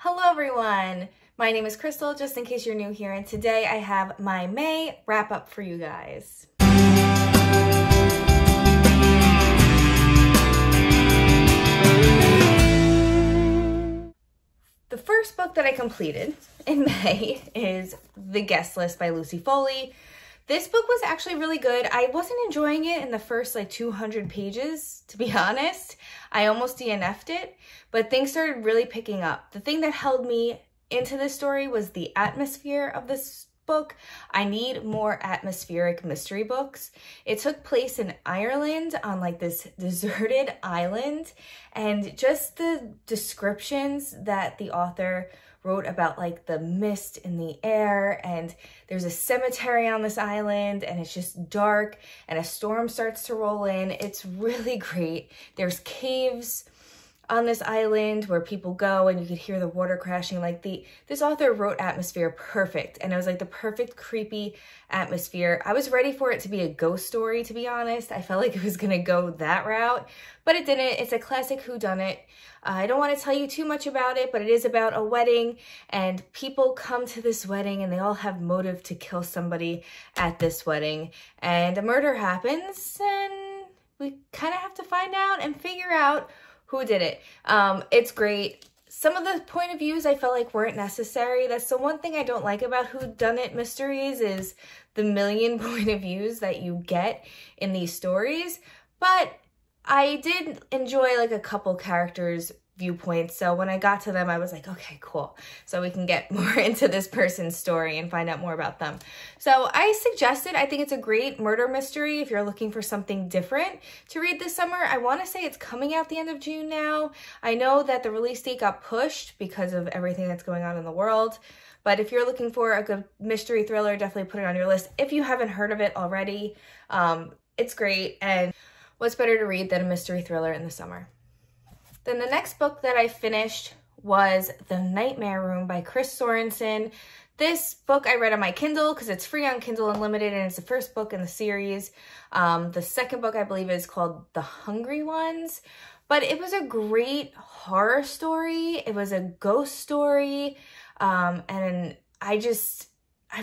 Hello everyone, my name is Crystal, just in case you're new here, and today I have my May wrap up for you guys. The first book that I completed in May is The Guest List by Lucy Foley. This book was actually really good. I wasn't enjoying it in the first 200 pages, to be honest. I almost DNF'd it, but things started really picking up. The thing that held me into this story was the atmosphere of this book. I need more atmospheric mystery books. It took place in Ireland on this deserted island, and just the descriptions that the author wrote about the mist in the air, and there's a cemetery on this island and it's just dark and a storm starts to roll in. It's really great. There's caves on this island where people go and you could hear the water crashing. This author wrote atmosphere perfect, and it was the perfect creepy atmosphere. I was ready for it to be a ghost story, to be honest. I felt like it was gonna go that route, but it didn't. It's a classic whodunit. I don't want to tell you too much about it, but it is about a wedding, and people come to this wedding and they all have motive to kill somebody at this wedding, and a murder happens and we kind of have to find out and figure out who did it. It's great. Some of the point of views I felt like weren't necessary. That's the one thing I don't like about whodunit mysteries, is the million point of views that you get in these stories. But I did enjoy a couple characters' viewpoints, so when I got to them I was like, okay, cool, so we can get more into this person's story and find out more about them. So I think it's a great murder mystery if you're looking for something different to read this summer. I want to say it's coming out the end of June now. I know that the release date got pushed because of everything that's going on in the world, but if you're looking for a good mystery thriller, definitely put it on your list if you haven't heard of it already. It's great, and what's better to read than a mystery thriller in the summer? Then the next book that I finished was The Nightmare Room by Chris Sorensen. This book I read on my Kindle because it's free on Kindle Unlimited, and it's the first book in the series. The second book I believe is called The Hungry Ones, but it was a great horror story. It was a ghost story, and I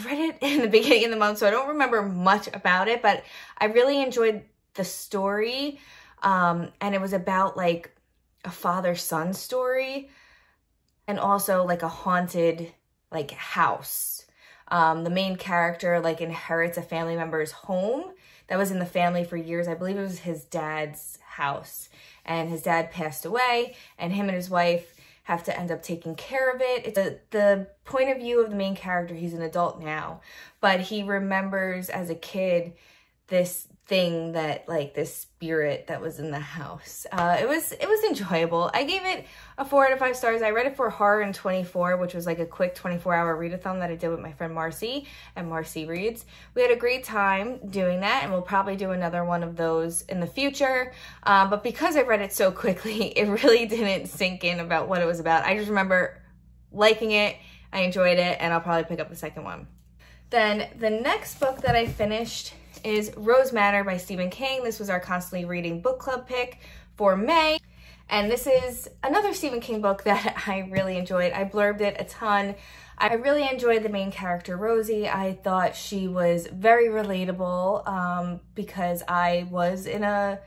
read it in the beginning of the month, so I don't remember much about it, but I really enjoyed the story, and it was about a father-son story, and also a haunted house. The main character inherits a family member's home that was in the family for years. I believe it was his dad's house, and his dad passed away, and him and his wife have to end up taking care of it. It's the point of view of the main character. He's an adult now, but he remembers as a kid this thing that this spirit that was in the house. It was enjoyable. I gave it a 4 out of 5 stars. I read it for Horror in 24, which was a quick 24-hour readathon that I did with my friend Marcy and Marcy Reads. We had a great time doing that, and we'll probably do another one of those in the future. But because I read it so quickly, it really didn't sink in about what it was about. I just remember liking it, I enjoyed it, and I'll probably pick up the second one. Then the next book that I finished is Rose Manor by Stephen King. This was our Constantly Reading book club pick for May. And this is another Stephen King book that I really enjoyed. I blurbed it a ton. I really enjoyed the main character, Rosie. I thought she was very relatable because I was in a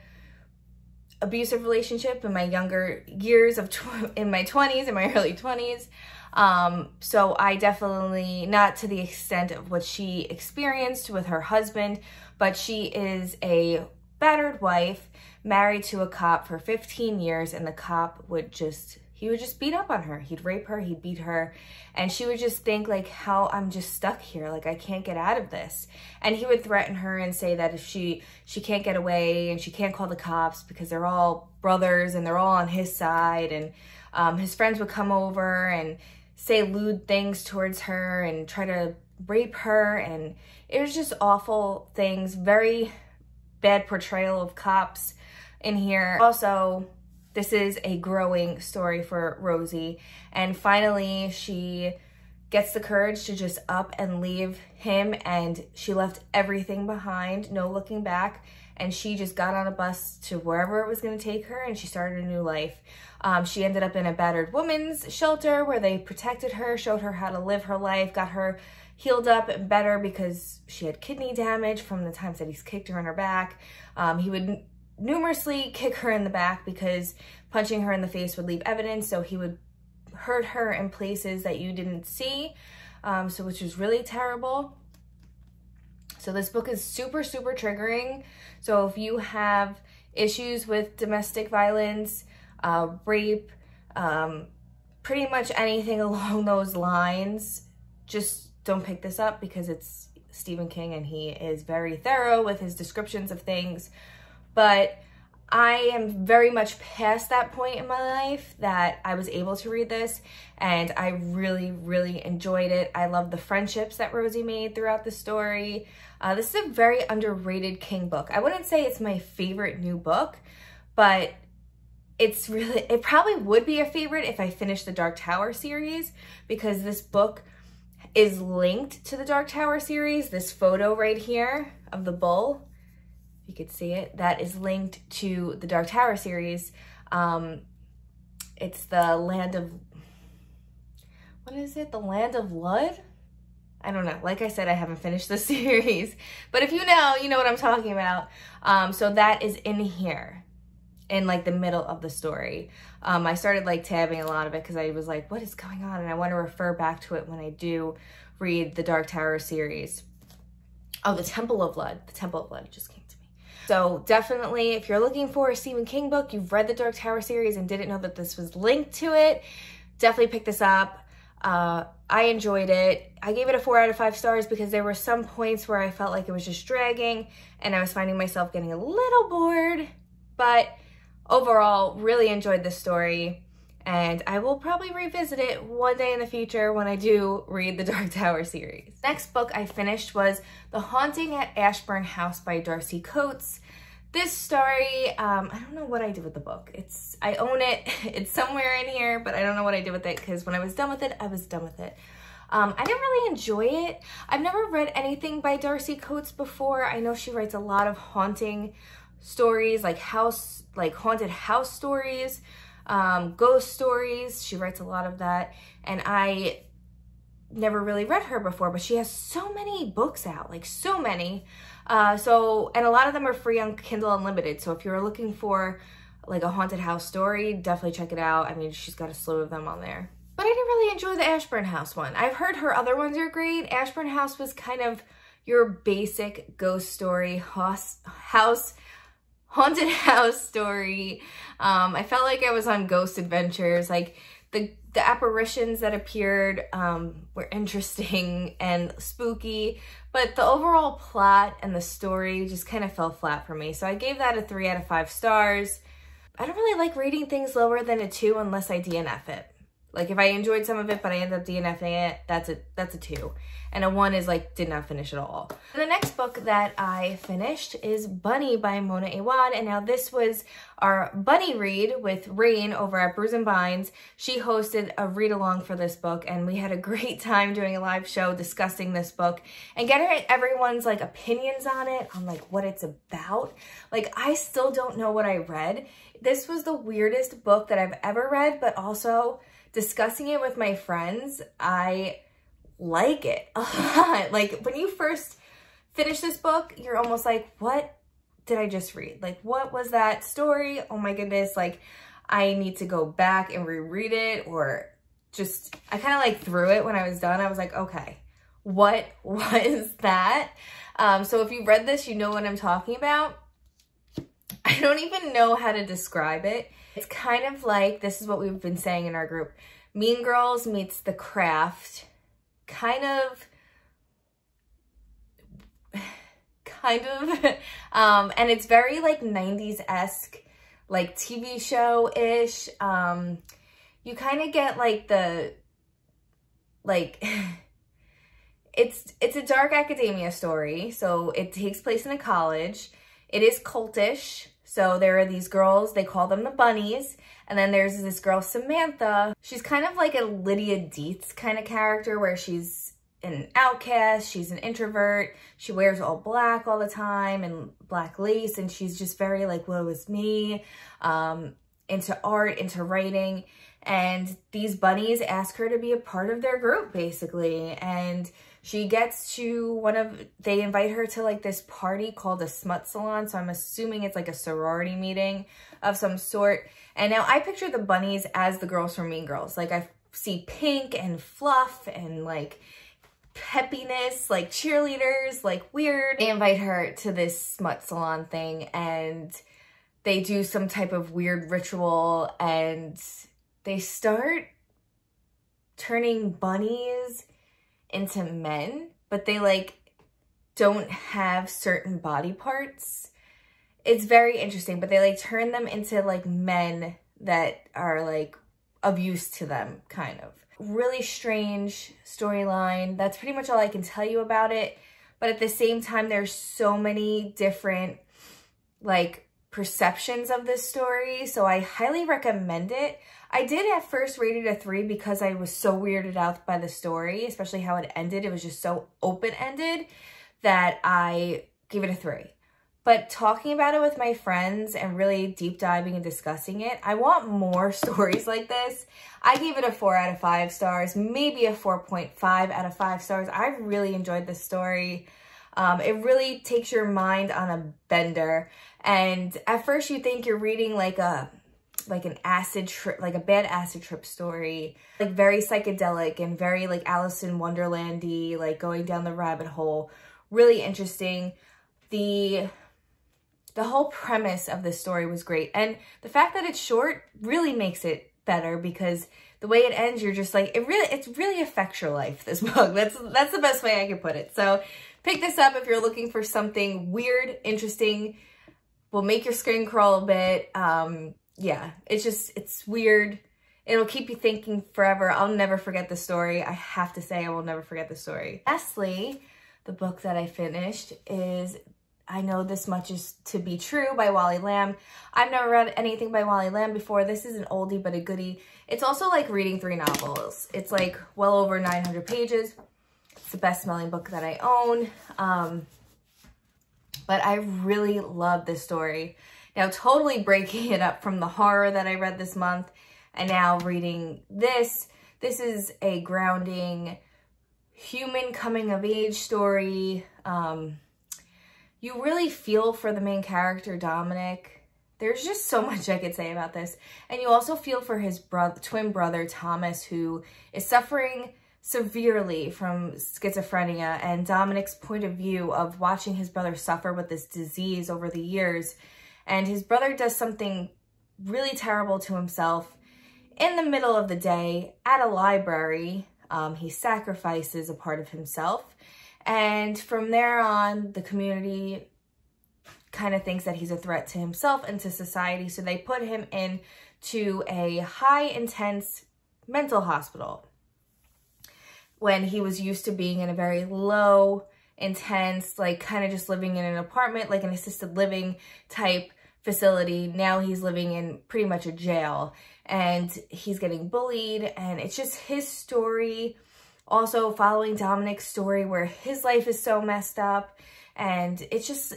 abusive relationship in my younger years in my 20s, in my early 20s. So I definitely, not to the extent of what she experienced with her husband, but she is a battered wife married to a cop for 15 years, and the cop would just beat up on her. He'd rape her, he'd beat her, and she would just think how I'm just stuck here, I can't get out of this. And he would threaten her and say that if she can't get away and she can't call the cops because they're all brothers and they're all on his side, and his friends would come over and say lewd things towards her and try to rape her, and it was just awful things. Very bad portrayal of cops in here. Also, this is a growing story for Rosie, and finally she gets the courage to just up and leave him, and she left everything behind, no looking back, and she just got on a bus to wherever it was going to take her, and she started a new life. She ended up in a battered women's shelter where they protected her, showed her how to live her life, got her healed up and better because she had kidney damage from the times that he's kicked her in her back. He would numerously kick her in the back because punching her in the face would leave evidence, so he would hurt her in places that you didn't see, which was really terrible. So this book is super, super triggering. So if you have issues with domestic violence, rape, pretty much anything along those lines, just don't pick this up because it's Stephen King and he is very thorough with his descriptions of things. But I am very much past that point in my life that I was able to read this, and I really, really enjoyed it. I love the friendships that Rosie made throughout the story. This is a very underrated King book. I wouldn't say it's my favorite new book, but it probably would be a favorite if I finished the Dark Tower series, because this book is linked to the Dark Tower series. This photo right here of the bull, you could see it, that is linked to the Dark Tower series. It's the land of, what is it? The Land of Blood? I don't know. Like I said, I haven't finished the series, but if you know, you know what I'm talking about. So that is in here in like the middle of the story. I started like tabbing a lot of it because I was like, what is going on? And I want to refer back to it when I do read the Dark Tower series. Oh, the Temple of Blood. The Temple of Blood just came to me. So definitely, if you're looking for a Stephen King book, you've read the Dark Tower series and didn't know that this was linked to it, definitely pick this up. I enjoyed it. I gave it a 4 out of 5 stars because there were some points where I felt like it was just dragging and I was finding myself getting a little bored, but overall, really enjoyed this story, and I will probably revisit it one day in the future when I do read the Dark Tower series. Next book I finished was The Haunting at Ashbourne House by Darcy Coates. This story, I don't know what I did with the book. I own it, it's somewhere in here, but I don't know what I did with it because when I was done with it, I was done with it. I didn't really enjoy it. I've never read anything by Darcy Coates before. I know she writes a lot of haunting stories, like haunted house stories, ghost stories. She writes a lot of that, and I never really read her before, but she has so many books out, like so many. And a lot of them are free on Kindle Unlimited. So if you're looking for like a haunted house story, definitely check it out. I mean, she's got a slew of them on there. But I didn't really enjoy the Ashbourne House one. I've heard her other ones are great. Ashbourne House was kind of your basic ghost story, haunted house story. I felt like I was on Ghost Adventures. Like the apparitions that appeared were interesting and spooky, but the overall plot and the story just kind of fell flat for me. So I gave that a 3 out of 5 stars. I don't really like rating things lower than a 2 unless I DNF it. Like if I enjoyed some of it, but I end up DNFing it, that's a 2. And a 1 is like, did not finish at all. And the next book that I finished is Bunny by Mona Awad. And now this was our Bunny read with Rain over at Brews and Binds. She hosted a read along for this book, and we had a great time doing a live show discussing this book and getting everyone's like opinions on it, on like what it's about. Like I still don't know what I read. This was the weirdest book that I've ever read, but also discussing it with my friends, I like it a lot. Like when you first finish this book, you're almost like, what did I just read? Like, what was that story? Oh my goodness. Like I need to go back and reread it, or just, I kind of like threw it when I was done. I was like, okay, what was that? So if you read this, you know what I'm talking about. I don't even know how to describe it. It's kind of like, this is what we've been saying in our group, Mean Girls meets The Craft, kind of, and it's very like 90s-esque, like TV show-ish. You kind of get like it's a dark academia story, so it takes place in a college. It is cultish. So there are these girls, they call them the bunnies. And then there's this girl, Samantha. She's kind of like a Lydia Dietz kind of character where she's an outcast. She's an introvert. She wears all black all the time and black lace, and she's just very like, woe is me, into art, into writing. And these bunnies ask her to be a part of their group, basically. And she gets to they invite her to like this party called a smut salon. So I'm assuming it's like a sorority meeting of some sort. And now I picture the bunnies as the girls from Mean Girls. Like I see pink and fluff and like peppiness, like cheerleaders, like weird. They invite her to this smut salon thing, and they do some type of weird ritual, and they start turning bunnies into men, but they like don't have certain body parts. It's very interesting, but they like turn them into like men that are like of use to them, kind of. Really strange storyline. That's pretty much all I can tell you about it. But at the same time, there's so many different like perceptions of this story. So I highly recommend it. I did at first rate it a 3 because I was so weirded out by the story, especially how it ended. It was just so open-ended that I gave it a 3. But talking about it with my friends and really deep diving and discussing it, I want more stories like this. I gave it a 4 out of 5 stars, maybe a 4.5 out of 5 stars. I really enjoyed this story. It really takes your mind on a bender. And at first you think you're reading like an acid trip, like a bad acid trip story, like very psychedelic and very like Alice in Wonderland-y, like going down the rabbit hole. Really interesting. The whole premise of this story was great. And the fact that it's short really makes it better, because the way it ends, you're just like, it really affects your life, this book. That's the best way I can put it. So pick this up if you're looking for something weird, interesting, will make your skin crawl a bit. Yeah, it's weird. It'll keep you thinking forever. I'll never forget the story. I have to say, I will never forget the story. Lastly, the book that I finished is I Know This Much Is to Be True by Wally Lamb. I've never read anything by Wally Lamb before. This is an oldie but a goodie. It's also like reading 3 novels. It's like well over 900 pages. It's the best smelling book that I own. But I really love this story. Now, totally breaking it up from the horror that I read this month and now reading this. This is a grounding human coming of age story. You really feel for the main character, Dominic. There's just so much I could say about this. And you also feel for his twin brother, Thomas, who is suffering severely from schizophrenia, and Dominic's point of view of watching his brother suffer with this disease over the years. And his brother does something really terrible to himself in the middle of the day at a library. He sacrifices a part of himself. And from there on, the community kind of thinks that he's a threat to himself and to society. So they put him into a high intense mental hospital when he was used to being in a very low intense, like kind of just living in an apartment, like an assisted living type facility. Now he's living in pretty much a jail, and he's getting bullied, and it's just his story. Also following Dominic's story where his life is so messed up, and it's just,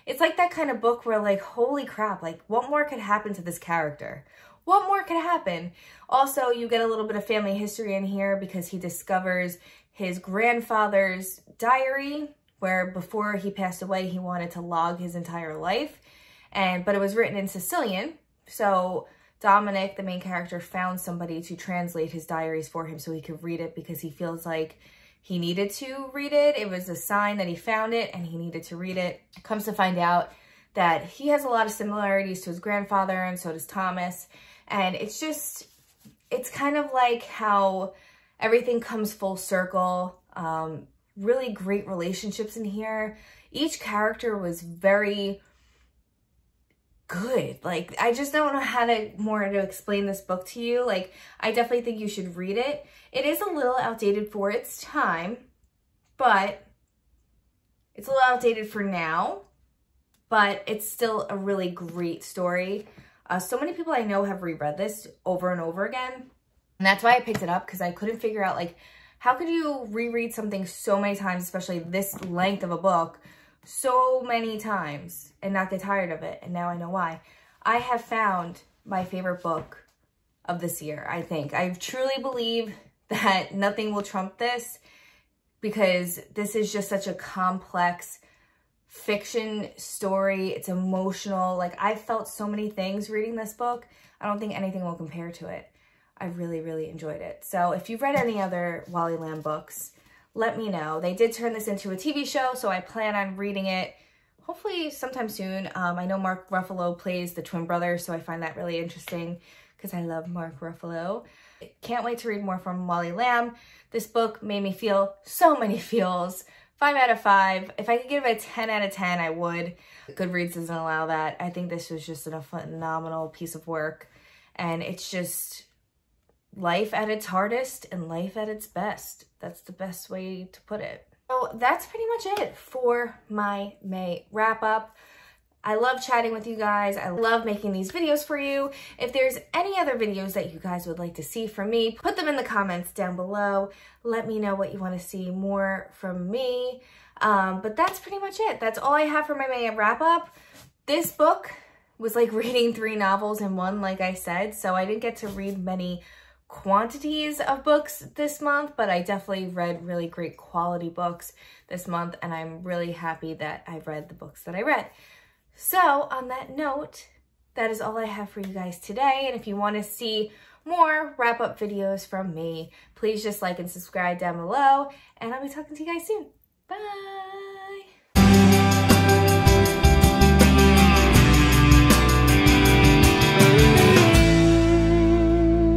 it's like that kind of book where like, holy crap, like what more could happen to this character? What more could happen? Also, you get a little bit of family history in here because he discovers his grandfather's diary, where before he passed away, he wanted to log his entire life, but it was written in Sicilian. So Dominic, the main character, found somebody to translate his diaries for him so he could read it, because he feels like he needed to read it. It was a sign that he found it and he needed to read it. Comes to find out that he has a lot of similarities to his grandfather, and so does Thomas. And it's just, it's kind of like how everything comes full circle. Really great relationships in here. Each character was very good. Like, I just don't know how to explain this book to you. Like, I definitely think you should read it. It is a little outdated for its time, but it's a little outdated for now, but it's still a really great story. So many people I know have reread this over and over again. And that's why I picked it up, because I couldn't figure out like How could you reread something so many times, especially this length of a book, so many times and not get tired of it? And now I know why. I have found my favorite book of this year, I think. I truly believe that nothing will trump this, because this is just such a complex fiction story. It's emotional. Like, I felt so many things reading this book. I don't think anything will compare to it. I really, really enjoyed it. So if you've read any other Wally Lamb books, let me know. They did turn this into a TV show, so I plan on reading it hopefully sometime soon. I know Mark Ruffalo plays the twin brother, so I find that really interesting because I love Mark Ruffalo. Can't wait to read more from Wally Lamb. This book made me feel so many feels. 5 out of 5. If I could give it a 10 out of 10, I would. Goodreads doesn't allow that. I think this was just a phenomenal piece of work. And it's just life at its hardest and life at its best. That's the best way to put it. So that's pretty much it for my May wrap up. I love chatting with you guys. I love making these videos for you. If there's any other videos that you guys would like to see from me, put them in the comments down below. Let me know what you want to see more from me. But that's pretty much it. That's all I have for my May wrap up. This book was like reading 3 novels in one, like I said, so I didn't get to read many quantities of books this month, but I definitely read really great quality books this month, and I'm really happy that I read the books that I read. So on that note, that is all I have for you guys today. And if you want to see more wrap-up videos from me, please just like and subscribe down below, and I'll be talking to you guys soon. Bye!